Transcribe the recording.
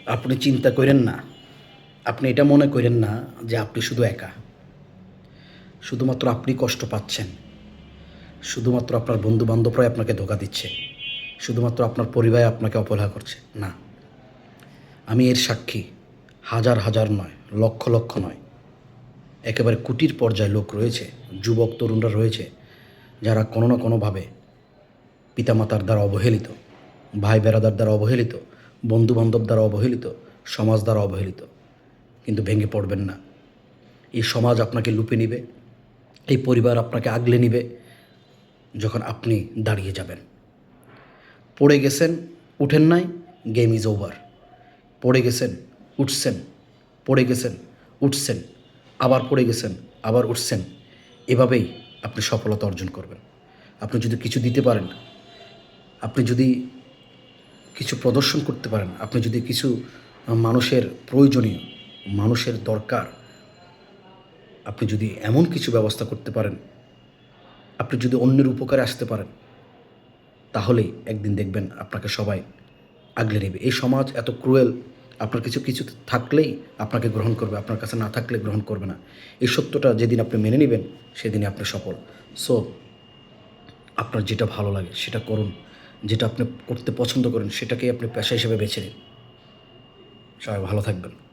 আপনি চিন্তা করেন না, আপনি এটা মনে করেন না যে আপনি শুধু একা, শুধুমাত্র আপনি কষ্ট পাচ্ছেন, শুধুমাত্র আপনার বন্ধু-বান্ধবরাই আপনাকে ধোঁকা দিচ্ছে, শুধুমাত্র আপনার পরিবার আপনাকে অবহেলা করছে। না, আমি এর সাক্ষী। হাজার হাজার নয়, লক্ষ লক্ষ নয়, একেবারে কোটির পর্যায়ে লোক রয়েছে, যুবক তরুণরা রয়েছে, যারা কোনো না কোনোভাবে পিতামাতার দ্বারা অবহেলিত, ভাই বেরাদার দ্বারা অবহেলিত, বন্ধুবান্ধব দ্বারা অবহেলিত, সমাজ দ্বারা অবহেলিত। কিন্তু ভেঙে পড়বেন না। এই সমাজ আপনাকে লুপে নিবে, এই পরিবার আপনাকে আগলে নিবে যখন আপনি দাঁড়িয়ে যাবেন। পড়ে গেছেন, উঠেন নাই, গেম ইজ ওভার। পড়ে গেছেন, উঠছেন, পড়ে গেছেন, উঠছেন, আবার পড়ে গেছেন, আবার উঠছেন। এভাবেই আপনি সফলতা অর্জন করবেন। আপনি যদি কিছু দিতে পারেন, আপনি যদি কিছু প্রদর্শন করতে পারেন, আপনি যদি কিছু মানুষের প্রয়োজনীয়, মানুষের দরকার, আপনি যদি এমন কিছু ব্যবস্থা করতে পারেন, আপনি যদি অন্যের উপকারে আসতে পারেন, তাহলেই একদিন দেখবেন আপনাকে সবাই আগলে নেবে। এই সমাজ এত ক্রুয়েল, আপনার কিছু কিছু থাকলেই আপনাকে গ্রহণ করবে, আপনার কাছে না থাকলে গ্রহণ করবে না। এই সত্যটা যেদিন আপনি মেনে নেবেন, সেদিনই আপনি সফল। সো আপনার যেটা ভালো লাগে সেটা করুন, যেটা আপনি করতে পছন্দ করেন সেটাকেই আপনি পেশা হিসেবে বেছে নিন। সবাই ভালো থাকবেন।